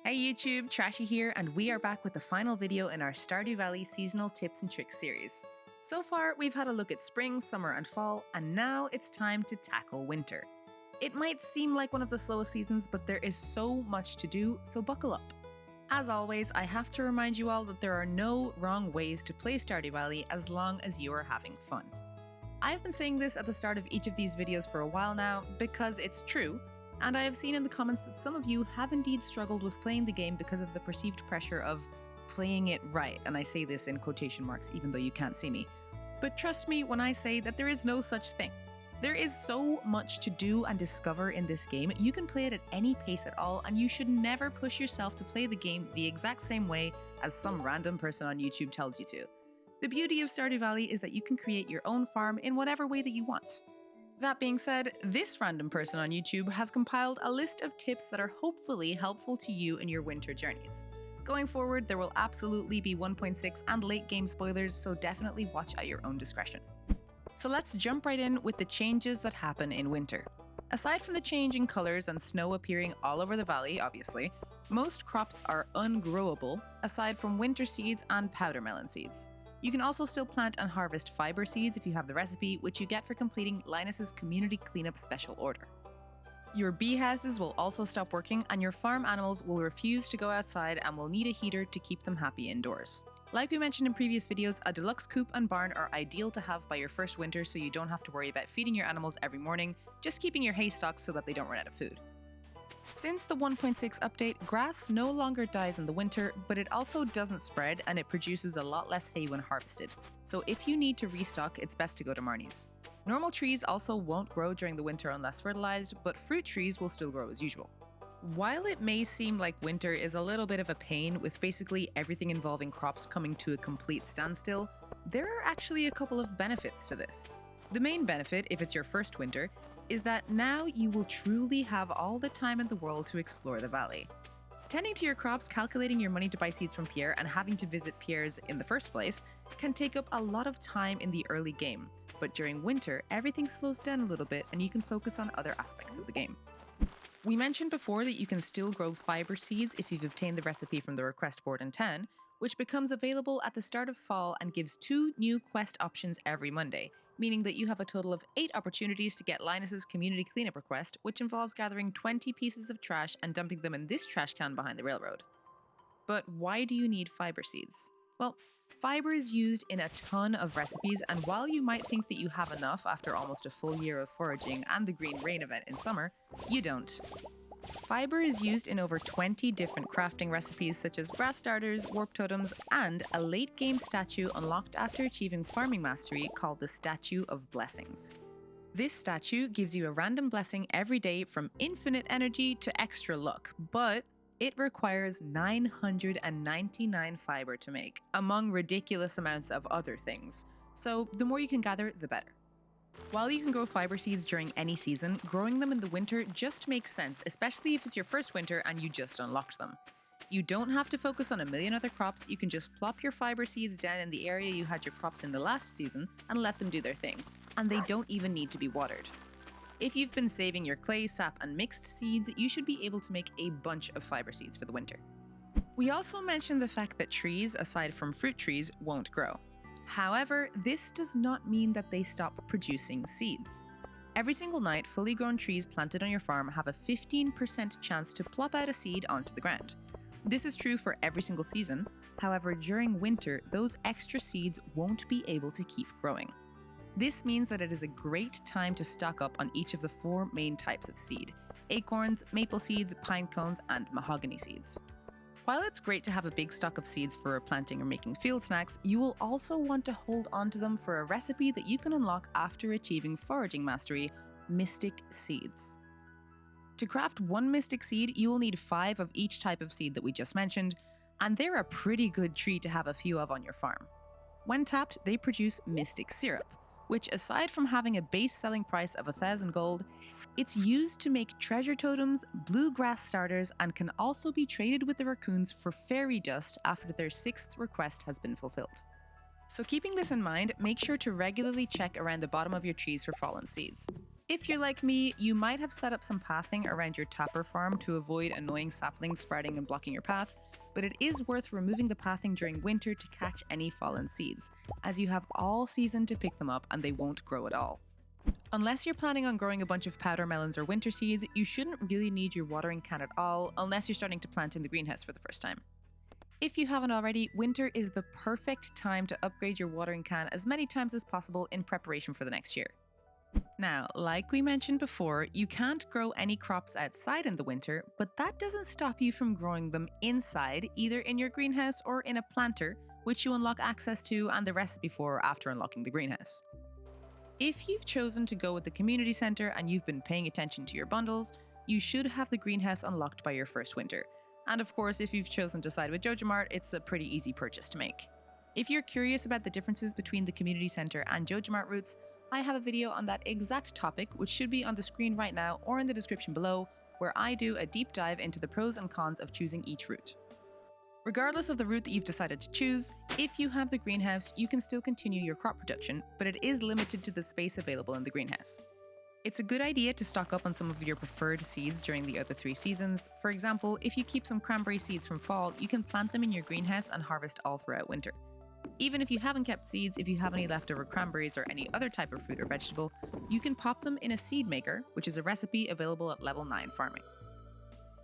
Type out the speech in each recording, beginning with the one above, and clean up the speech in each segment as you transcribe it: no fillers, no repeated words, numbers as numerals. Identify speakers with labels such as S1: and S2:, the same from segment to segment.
S1: Hey YouTube, Trashy here, and we are back with the final video in our Stardew Valley seasonal tips and tricks series. So far, we've had a look at spring, summer, and fall, and now it's time to tackle winter. It might seem like one of the slowest seasons, but there is so much to do, so buckle up. As always, I have to remind you all that there are no wrong ways to play Stardew Valley as long as you are having fun. I've been saying this at the start of each of these videos for a while now because it's true, and I have seen in the comments that some of you have indeed struggled with playing the game because of the perceived pressure of playing it right, and I say this in quotation marks even though you can't see me. But trust me when I say that there is no such thing. There is so much to do and discover in this game. You can play it at any pace at all, and you should never push yourself to play the game the exact same way as some random person on YouTube tells you to. The beauty of Stardew Valley is that you can create your own farm in whatever way that you want. That being said, this random person on YouTube has compiled a list of tips that are hopefully helpful to you in your winter journeys. Going forward, there will absolutely be 1.6 and late game spoilers, so definitely watch at your own discretion. So let's jump right in with the changes that happen in winter. Aside from the change in colors and snow appearing all over the valley, obviously, most crops are ungrowable, aside from winter seeds and powder melon seeds. You can also still plant and harvest fiber seeds if you have the recipe, which you get for completing Linus's community cleanup special order. Your bee houses will also stop working, and your farm animals will refuse to go outside and will need a heater to keep them happy indoors. Like we mentioned in previous videos, a deluxe coop and barn are ideal to have by your first winter so you don't have to worry about feeding your animals every morning, just keeping your hay stocked so that they don't run out of food. Since the 1.6 update, grass no longer dies in the winter, but it also doesn't spread and it produces a lot less hay when harvested. So if you need to restock, it's best to go to Marnie's. Normal trees also won't grow during the winter unless fertilized, but fruit trees will still grow as usual. While it may seem like winter is a little bit of a pain with basically everything involving crops coming to a complete standstill, there are actually a couple of benefits to this. The main benefit, if it's your first winter, is that now you will truly have all the time in the world to explore the valley. Tending to your crops, calculating your money to buy seeds from Pierre, and having to visit Pierre's in the first place can take up a lot of time in the early game, but during winter, everything slows down a little bit and you can focus on other aspects of the game. We mentioned before that you can still grow fiber seeds if you've obtained the recipe from the request board in 10, which becomes available at the start of fall and gives 2 new quest options every Monday, meaning that you have a total of 8 opportunities to get Linus's community cleanup request, which involves gathering 20 pieces of trash and dumping them in this trash can behind the railroad. But why do you need fiber seeds? Well, fiber is used in a ton of recipes, and while you might think that you have enough after almost a full year of foraging and the Green Rain event in summer, you don't. Fiber is used in over 20 different crafting recipes such as grass starters, warp totems, and a late-game statue unlocked after achieving farming mastery called the Statue of Blessings. This statue gives you a random blessing every day from infinite energy to extra luck, but it requires 999 fiber to make, among ridiculous amounts of other things. So the more you can gather, the better. While you can grow fiber seeds during any season, growing them in the winter just makes sense, especially if it's your first winter and you just unlocked them. You don't have to focus on a million other crops, you can just plop your fiber seeds down in the area you had your crops in the last season and let them do their thing, and they don't even need to be watered. If you've been saving your clay, sap, and mixed seeds, you should be able to make a bunch of fiber seeds for the winter. We also mentioned the fact that trees, aside from fruit trees, won't grow. However, this does not mean that they stop producing seeds. Every single night, fully grown trees planted on your farm have a 15% chance to plop out a seed onto the ground. This is true for every single season. However, during winter, those extra seeds won't be able to keep growing. This means that it is a great time to stock up on each of the 4 main types of seed: acorns, maple seeds, pine cones, and mahogany seeds. While it's great to have a big stock of seeds for planting or making field snacks, you will also want to hold on to them for a recipe that you can unlock after achieving foraging mastery: mystic seeds. To craft 1 mystic seed, you will need 5 of each type of seed that we just mentioned, and they're a pretty good tree to have a few of on your farm. When tapped, they produce mystic syrup, which, aside from having a base selling price of 1,000 gold, it's used to make treasure totems, bluegrass starters, and can also be traded with the raccoons for fairy dust after their 6th request has been fulfilled. So keeping this in mind, make sure to regularly check around the bottom of your trees for fallen seeds. If you're like me, you might have set up some pathing around your tapper farm to avoid annoying saplings sprouting and blocking your path, but it is worth removing the pathing during winter to catch any fallen seeds, as you have all season to pick them up and they won't grow at all. Unless you're planning on growing a bunch of powder melons or winter seeds, you shouldn't really need your watering can at all unless you're starting to plant in the greenhouse for the first time. If you haven't already, winter is the perfect time to upgrade your watering can as many times as possible in preparation for the next year. Now, like we mentioned before, you can't grow any crops outside in the winter, but that doesn't stop you from growing them inside, either in your greenhouse or in a planter, which you unlock access to and the recipe for after unlocking the greenhouse. If you've chosen to go with the community centre and you've been paying attention to your bundles, you should have the greenhouse unlocked by your first winter. And of course, if you've chosen to side with JojaMart, it's a pretty easy purchase to make. If you're curious about the differences between the community centre and JojaMart routes, I have a video on that exact topic, which should be on the screen right now or in the description below, where I do a deep dive into the pros and cons of choosing each route. Regardless of the route that you've decided to choose, if you have the greenhouse, you can still continue your crop production, but it is limited to the space available in the greenhouse. It's a good idea to stock up on some of your preferred seeds during the other 3 seasons. For example, if you keep some cranberry seeds from fall, you can plant them in your greenhouse and harvest all throughout winter. Even if you haven't kept seeds, if you have any leftover cranberries or any other type of fruit or vegetable, you can pop them in a seed maker, which is a recipe available at level 9 farming.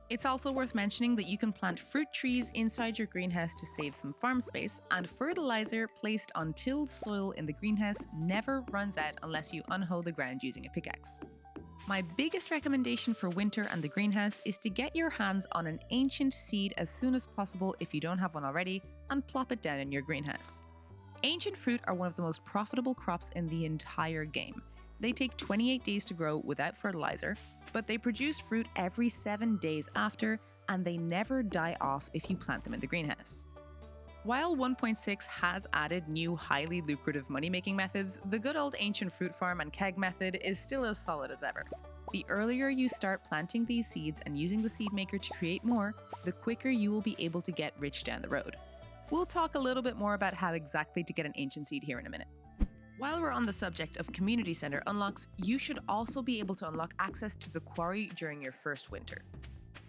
S1: It's also worth mentioning that you can plant fruit trees inside your greenhouse to save some farm space, and fertilizer placed on tilled soil in the greenhouse never runs out unless you unhoe the ground using a pickaxe. My biggest recommendation for winter and the greenhouse is to get your hands on an ancient seed as soon as possible if you don't have one already, and plop it down in your greenhouse. Ancient fruit are one of the most profitable crops in the entire game. They take 28 days to grow without fertilizer, but they produce fruit every 7 days after, and they never die off if you plant them in the greenhouse. While 1.6 has added new highly lucrative money-making methods, the good old ancient fruit farm and keg method is still as solid as ever. The earlier you start planting these seeds and using the seed maker to create more, the quicker you will be able to get rich down the road. We'll talk a little bit more about how exactly to get an ancient seed here in a minute. While we're on the subject of community center unlocks, you should also be able to unlock access to the Quarry during your first winter.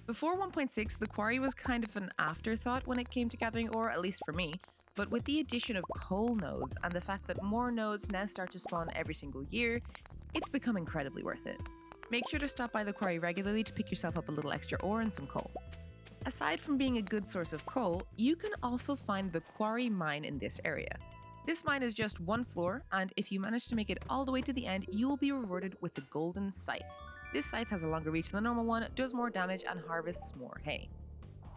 S1: Before 1.6, the Quarry was kind of an afterthought when it came to gathering ore, at least for me, but with the addition of coal nodes and the fact that more nodes now start to spawn every single year, it's become incredibly worth it. Make sure to stop by the Quarry regularly to pick yourself up a little extra ore and some coal. Aside from being a good source of coal, you can also find the Quarry mine in this area. This mine is just 1 floor, and if you manage to make it all the way to the end, you'll be rewarded with the golden scythe. This scythe has a longer reach than the normal one, does more damage, and harvests more hay.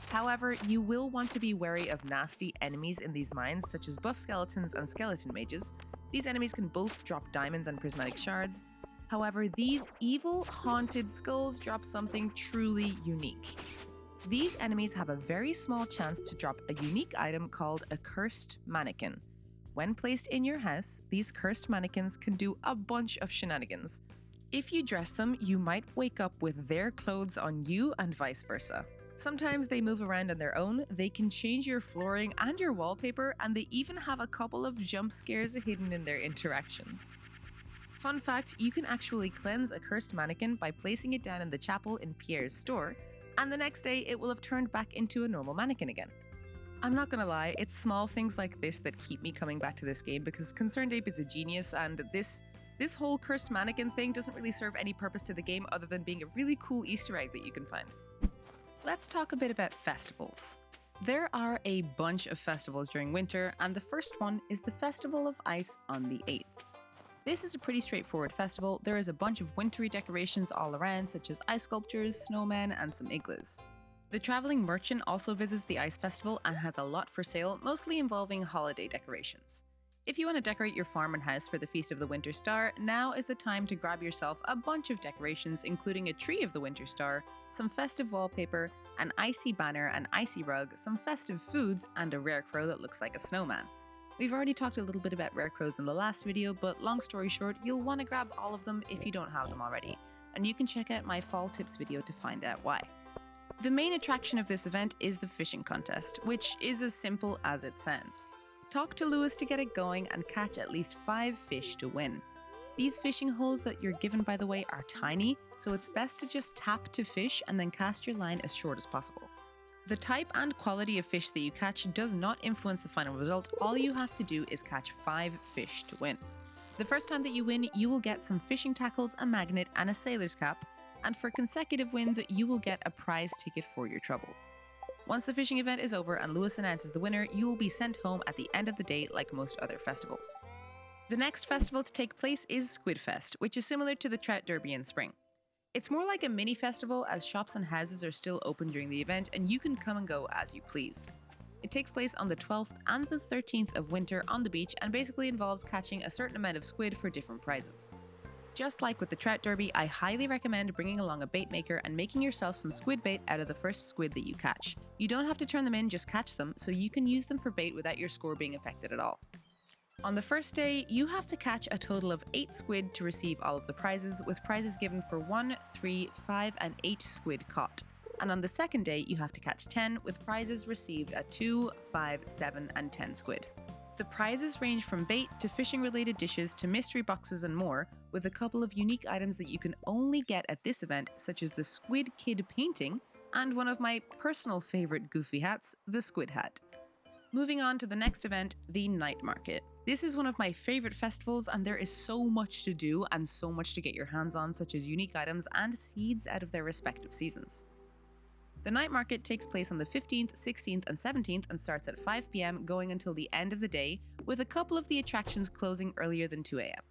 S1: However, you will want to be wary of nasty enemies in these mines, such as buff skeletons and skeleton mages. These enemies can both drop diamonds and prismatic shards. However, these evil, haunted skulls drop something truly unique. These enemies have a very small chance to drop a unique item called a cursed mannequin. When placed in your house, these cursed mannequins can do a bunch of shenanigans. If you dress them, you might wake up with their clothes on you and vice versa. Sometimes they move around on their own, they can change your flooring and your wallpaper, and they even have a couple of jump scares hidden in their interactions. Fun fact, you can actually cleanse a cursed mannequin by placing it down in the chapel in Pierre's store, and the next day it will have turned back into a normal mannequin again. I'm not gonna lie, it's small things like this that keep me coming back to this game because Concerned Ape is a genius, and this whole cursed mannequin thing doesn't really serve any purpose to the game other than being a really cool Easter egg that you can find. Let's talk a bit about festivals. There are a bunch of festivals during winter, and the first one is the Festival of Ice on the 8th. This is a pretty straightforward festival. There is a bunch of wintry decorations all around, such as ice sculptures, snowmen, and some igloos. The traveling merchant also visits the ice festival and has a lot for sale, mostly involving holiday decorations. If you want to decorate your farm and house for the Feast of the Winter Star, now is the time to grab yourself a bunch of decorations, including a tree of the Winter Star, some festive wallpaper, an icy banner, an icy rug, some festive foods, and a rare crow that looks like a snowman. We've already talked a little bit about rare crows in the last video, but long story short, you'll want to grab all of them if you don't have them already, and you can check out my fall tips video to find out why. The main attraction of this event is the fishing contest, which is as simple as it sounds. Talk to Lewis to get it going and catch at least 5 fish to win. These fishing holes that you're given, by the way, are tiny, so it's best to just tap to fish and then cast your line as short as possible. The type and quality of fish that you catch does not influence the final result. All you have to do is catch 5 fish to win. The first time that you win, you will get some fishing tackles, a magnet, and a sailor's cap, and for consecutive wins, you will get a prize ticket for your troubles. Once the fishing event is over and Lewis announces the winner, you will be sent home at the end of the day like most other festivals. The next festival to take place is Squid Fest, which is similar to the Trout Derby in spring. It's more like a mini festival as shops and houses are still open during the event and you can come and go as you please. It takes place on the 12th and the 13th of winter on the beach and basically involves catching a certain amount of squid for different prizes. Just like with the Trout Derby, I highly recommend bringing along a bait maker and making yourself some squid bait out of the first squid that you catch. You don't have to turn them in, just catch them, so you can use them for bait without your score being affected at all. On the first day, you have to catch a total of 8 squid to receive all of the prizes, with prizes given for 1, 3, 5, and 8 squid caught. And on the second day, you have to catch 10, with prizes received at 2, 5, 7, and 10 squid. The prizes range from bait to fishing-related dishes to mystery boxes and more, with a couple of unique items that you can only get at this event, such as the Squid Kid painting and one of my personal favourite goofy hats, the Squid Hat. Moving on to the next event, the Night Market. This is one of my favourite festivals and there is so much to do and so much to get your hands on, such as unique items and seeds out of their respective seasons. The night market takes place on the 15th, 16th, and 17th and starts at 5 p.m. going until the end of the day, with a couple of the attractions closing earlier than 2 a.m.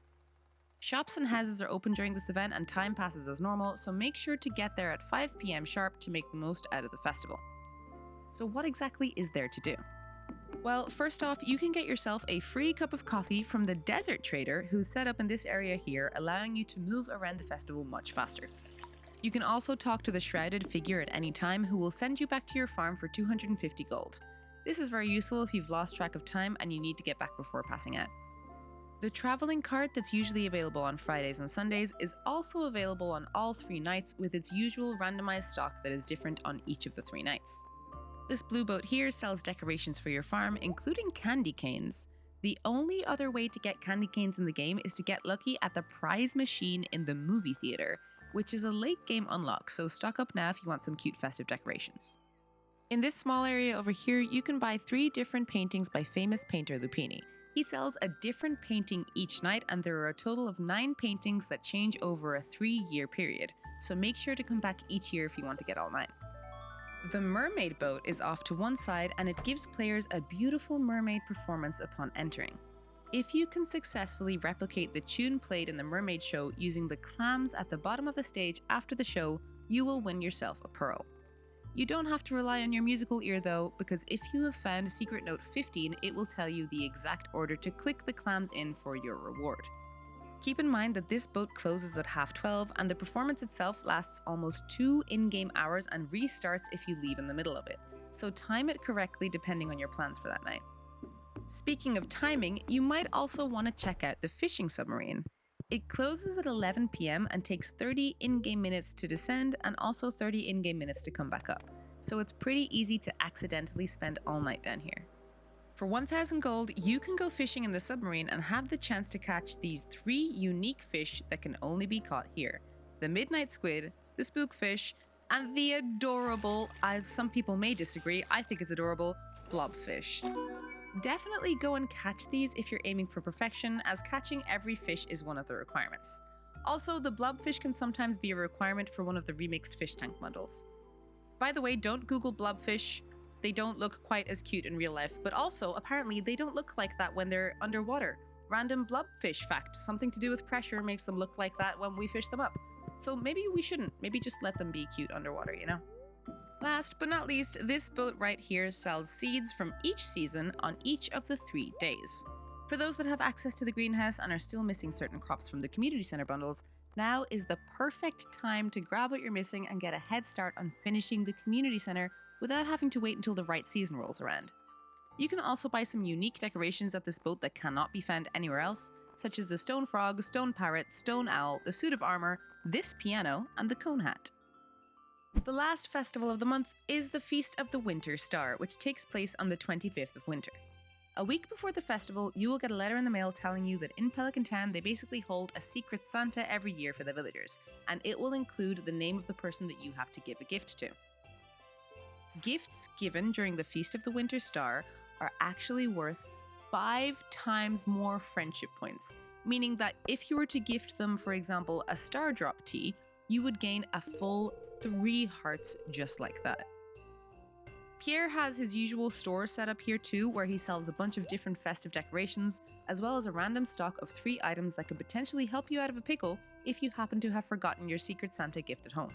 S1: Shops and houses are open during this event and time passes as normal, so make sure to get there at 5 p.m. sharp to make the most out of the festival. So what exactly is there to do? Well, first off, you can get yourself a free cup of coffee from the Desert Trader, who's set up in this area here, allowing you to move around the festival much faster. You can also talk to the shrouded figure at any time, who will send you back to your farm for 250 gold. This is very useful if you've lost track of time and you need to get back before passing out. The traveling cart that's usually available on Fridays and Sundays is also available on all 3 nights, with its usual randomized stock that is different on each of the 3 nights. This blue boat here sells decorations for your farm, including candy canes. The only other way to get candy canes in the game is to get lucky at the prize machine in the movie theater, which is a late game unlock, so stock up now if you want some cute festive decorations. In this small area over here, you can buy 3 different paintings by famous painter Lupini. He sells a different painting each night, and there are a total of 9 paintings that change over a 3-year period, so make sure to come back each year if you want to get all 9. The mermaid boat is off to one side and it gives players a beautiful mermaid performance upon entering. If you can successfully replicate the tune played in the mermaid show using the clams at the bottom of the stage after the show, you will win yourself a pearl. You don't have to rely on your musical ear though, because if you have found secret note 15, it will tell you the exact order to click the clams in for your reward. Keep in mind that this boat closes at 12:30 and the performance itself lasts almost 2 in-game hours and restarts if you leave in the middle of it, so time it correctly depending on your plans for that night. Speaking of timing, you might also want to check out the fishing submarine. It closes at 11 p.m. and takes 30 in-game minutes to descend and also 30 in-game minutes to come back up, so it's pretty easy to accidentally spend all night down here. For 1,000 gold, you can go fishing in the submarine and have the chance to catch these 3 unique fish that can only be caught here: the midnight squid, the spookfish, and the adorable, some people may disagree, I think it's adorable, blobfish. Definitely go and catch these if you're aiming for perfection, as catching every fish is one of the requirements. Also, the blobfish can sometimes be a requirement for one of the remixed fish tank bundles. By the way, don't Google blobfish. They don't look quite as cute in real life, but also, apparently, they don't look like that when they're underwater. Random blobfish fact, something to do with pressure makes them look like that when we fish them up. So maybe we shouldn't, maybe just let them be cute underwater, you know? Last but not least, this boat right here sells seeds from each season on each of the 3 days. For those that have access to the greenhouse and are still missing certain crops from the community center bundles, now is the perfect time to grab what you're missing and get a head start on finishing the community center without having to wait until the right season rolls around. You can also buy some unique decorations at this boat that cannot be found anywhere else, such as the stone frog, stone parrot, stone owl, the suit of armor, this piano, and the cone hat. The last festival of the month is the Feast of the Winter Star, which takes place on the 25th of winter. A week before the festival, you will get a letter in the mail telling you that in Pelican Town they basically hold a secret Santa every year for the villagers, and it will include the name of the person that you have to give a gift to. Gifts given during the Feast of the Winter Star are actually worth 5 times more friendship points, meaning that if you were to gift them, for example, a Star Drop tea, you would gain a full 3 hearts just like that. Pierre has his usual store set up here too, where he sells a bunch of different festive decorations, as well as a random stock of 3 items that could potentially help you out of a pickle if you happen to have forgotten your Secret Santa gift at home.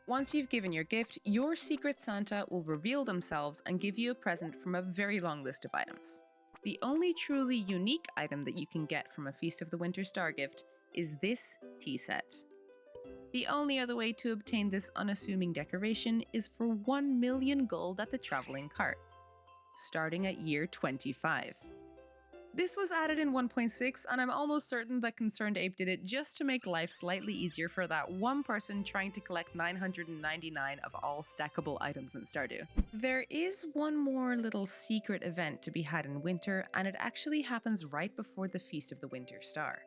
S1: Once you've given your gift, your Secret Santa will reveal themselves and give you a present from a very long list of items. The only truly unique item that you can get from a Feast of the Winter Star gift is this tea set. The only other way to obtain this unassuming decoration is for 1 million gold at the traveling cart, starting at year 25. This was added in 1.6, and I'm almost certain that Concerned Ape did it just to make life slightly easier for that one person trying to collect 999 of all stackable items in Stardew. There is one more little secret event to be had in winter, and it actually happens right before the Feast of the Winter Star.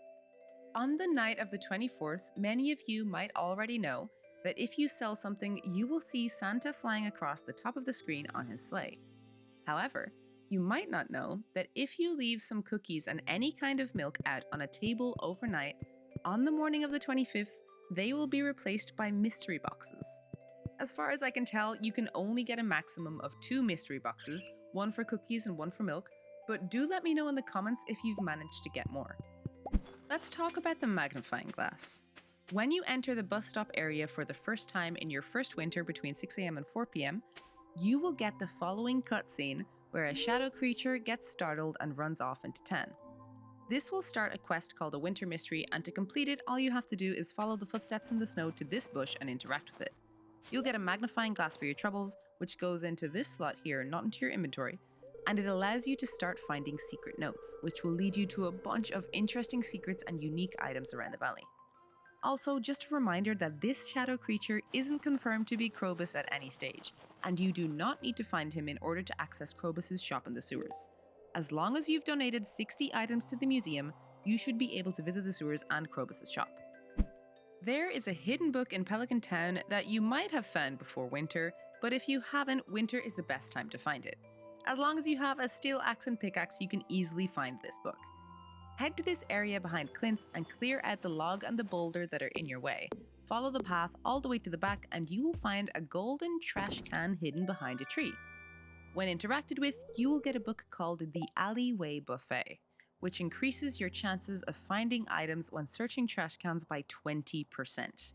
S1: On the night of the 24th, many of you might already know that if you sell something, you will see Santa flying across the top of the screen on his sleigh. However, you might not know that if you leave some cookies and any kind of milk out on a table overnight, on the morning of the 25th, they will be replaced by mystery boxes. As far as I can tell, you can only get a maximum of 2 mystery boxes, one for cookies and one for milk, but do let me know in the comments if you've managed to get more. Let's talk about the Magnifying Glass. When you enter the bus stop area for the first time in your first winter between 6 AM and 4 PM, you will get the following cutscene where a shadow creature gets startled and runs off into town. This will start a quest called a Winter Mystery, and to complete it, all you have to do is follow the footsteps in the snow to this bush and interact with it. You'll get a magnifying glass for your troubles, which goes into this slot here, not into your inventory, and it allows you to start finding secret notes, which will lead you to a bunch of interesting secrets and unique items around the valley. Also, just a reminder that this shadow creature isn't confirmed to be Krobus at any stage, and you do not need to find him in order to access Krobus' shop in the sewers. As long as you've donated 60 items to the museum, you should be able to visit the sewers and Krobus' shop. There is a hidden book in Pelican Town that you might have found before winter, but if you haven't, winter is the best time to find it. As long as you have a steel axe and pickaxe, you can easily find this book. Head to this area behind Clint's and clear out the log and the boulder that are in your way. Follow the path all the way to the back and you will find a golden trash can hidden behind a tree. When interacted with, you will get a book called The Alleyway Buffet, which increases your chances of finding items when searching trash cans by 20%.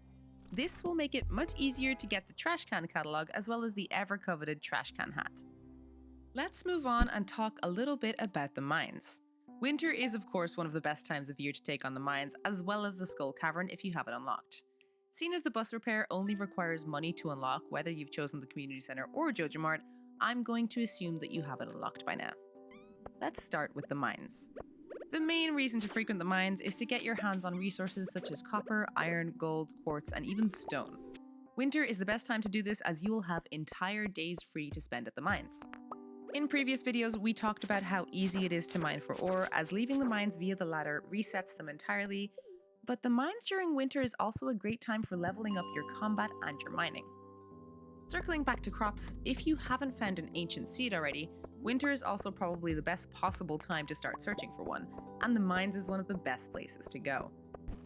S1: This will make it much easier to get the trash can catalogue as well as the ever-coveted trash can hat. Let's move on and talk a little bit about the mines. Winter is of course one of the best times of year to take on the mines, as well as the Skull Cavern if you have it unlocked. Seeing as the bus repair only requires money to unlock, whether you've chosen the community center or Jojo Mart, I'm going to assume that you have it unlocked by now. Let's start with the mines. The main reason to frequent the mines is to get your hands on resources such as copper, iron, gold, quartz, and even stone. Winter is the best time to do this as you will have entire days free to spend at the mines. In previous videos, we talked about how easy it is to mine for ore, as leaving the mines via the ladder resets them entirely, but the mines during winter is also a great time for leveling up your combat and your mining. Circling back to crops, if you haven't found an ancient seed already, winter is also probably the best possible time to start searching for one, and the mines is one of the best places to go.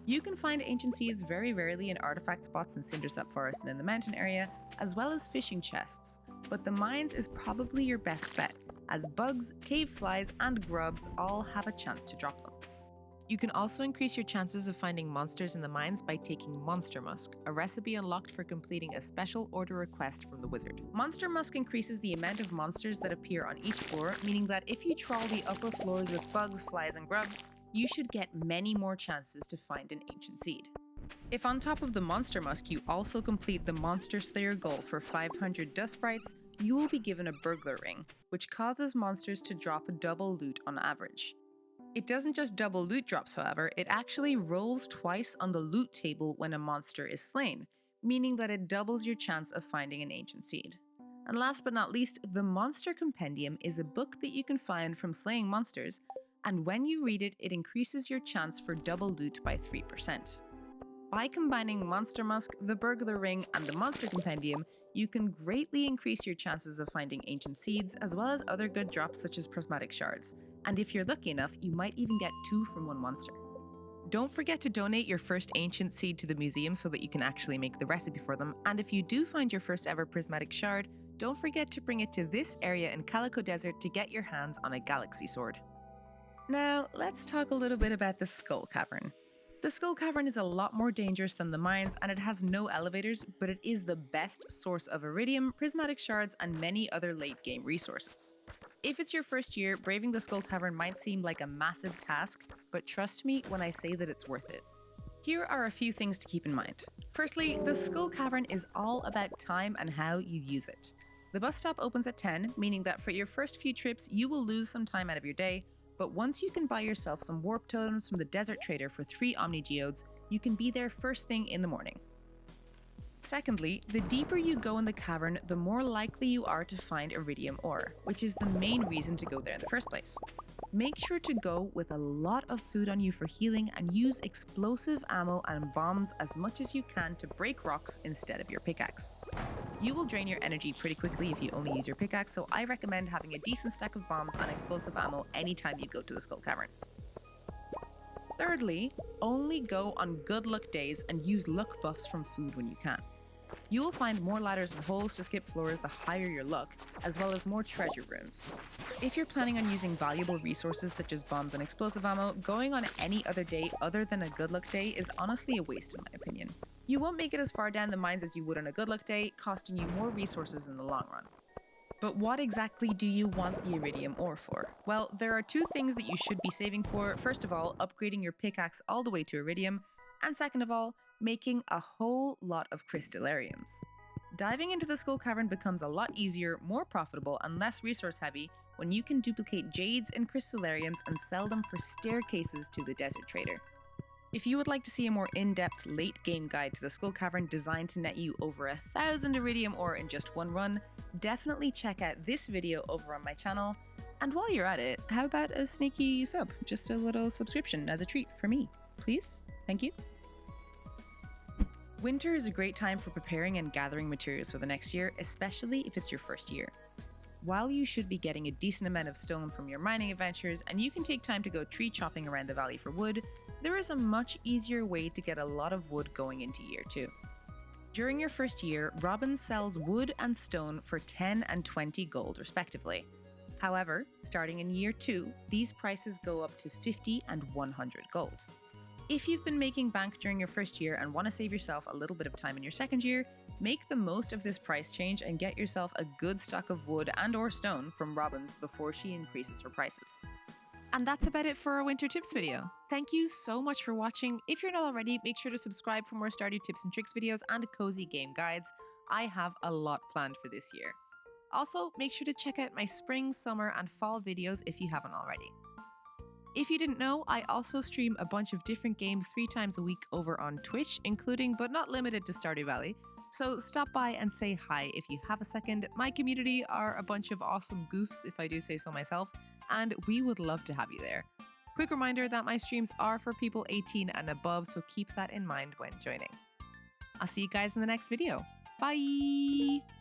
S1: You can find ancient seeds very rarely in artifact spots in Cindersap Forest and in the mountain area, as well as fishing chests, but the mines is probably your best bet, as bugs, cave flies, and grubs all have a chance to drop them. You can also increase your chances of finding monsters in the mines by taking Monster Musk, a recipe unlocked for completing a special order request from the wizard. Monster Musk increases the amount of monsters that appear on each floor, meaning that if you trawl the upper floors with bugs, flies, and grubs, you should get many more chances to find an ancient seed. If on top of the Monster Musk you also complete the Monster Slayer goal for 500 dust sprites, you will be given a burglar ring, which causes monsters to drop double loot on average. It doesn't just double loot drops, however, it actually rolls twice on the loot table when a monster is slain, meaning that it doubles your chance of finding an ancient seed. And last but not least, the Monster Compendium is a book that you can find from slaying monsters, and when you read it, it increases your chance for double loot by 3%. By combining Monster Musk, the Burglar Ring, and the Monster Compendium, you can greatly increase your chances of finding ancient seeds, as well as other good drops such as prismatic shards. And if you're lucky enough, you might even get 2 from one monster. Don't forget to donate your first ancient seed to the museum so that you can actually make the recipe for them. And if you do find your first ever prismatic shard, don't forget to bring it to this area in Calico Desert to get your hands on a galaxy sword. Now, let's talk a little bit about the Skull Cavern. The Skull Cavern is a lot more dangerous than the mines, and it has no elevators, but it is the best source of iridium, prismatic shards, and many other late game resources. If it's your first year, braving the Skull Cavern might seem like a massive task, but trust me when I say that it's worth it. Here are a few things to keep in mind. Firstly, the Skull Cavern is all about time and how you use it. The bus stop opens at 10, meaning that for your first few trips, you will lose some time out of your day, but once you can buy yourself some warp totems from the desert trader for 3 Omni Geodes, you can be there first thing in the morning. Secondly, the deeper you go in the cavern, the more likely you are to find iridium ore, which is the main reason to go there in the first place. Make sure to go with a lot of food on you for healing and use explosive ammo and bombs as much as you can to break rocks instead of your pickaxe. You will drain your energy pretty quickly if you only use your pickaxe, so I recommend having a decent stack of bombs and explosive ammo anytime you go to the Skull Cavern. Thirdly, only go on good luck days and use luck buffs from food when you can. You will find more ladders and holes to skip floors the higher your luck, as well as more treasure rooms. If you're planning on using valuable resources such as bombs and explosive ammo, going on any other day other than a good luck day is honestly a waste in my opinion. You won't make it as far down the mines as you would on a good luck day, costing you more resources in the long run. But what exactly do you want the iridium ore for? Well, there are 2 things that you should be saving for. First of all, upgrading your pickaxe all the way to iridium, and second of all, making a whole lot of crystallariums. Diving into the Skull Cavern becomes a lot easier, more profitable, and less resource heavy when you can duplicate jades and crystallariums and sell them for staircases to the desert trader. If you would like to see a more in-depth late-game guide to the Skull Cavern designed to net you over 1,000 iridium ore in just one run, definitely check out this video over on my channel. And while you're at it, how about a sneaky sub? Just a little subscription as a treat for me, please? Thank you. Winter is a great time for preparing and gathering materials for the next year, especially if it's your first year. While you should be getting a decent amount of stone from your mining adventures and you can take time to go tree chopping around the valley for wood, there is a much easier way to get a lot of wood going into year 2. During your first year, Robin sells wood and stone for 10 and 20 gold respectively. However, starting in year 2, these prices go up to 50 and 100 gold. If you've been making bank during your first year and want to save yourself a little bit of time in your second year, make the most of this price change and get yourself a good stock of wood and or stone from Robin's before she increases her prices. And that's about it for our winter tips video. Thank you so much for watching. If you're not already, make sure to subscribe for more Stardew tips and tricks videos and cozy game guides. I have a lot planned for this year. Also, make sure to check out my spring, summer, and fall videos if you haven't already. If you didn't know, I also stream a bunch of different games 3 times a week over on Twitch, including but not limited to Stardew Valley. So stop by and say hi if you have a second. My community are a bunch of awesome goofs, if I do say so myself, and we would love to have you there. Quick reminder that my streams are for people 18 and above, so keep that in mind when joining. I'll see you guys in the next video. Bye!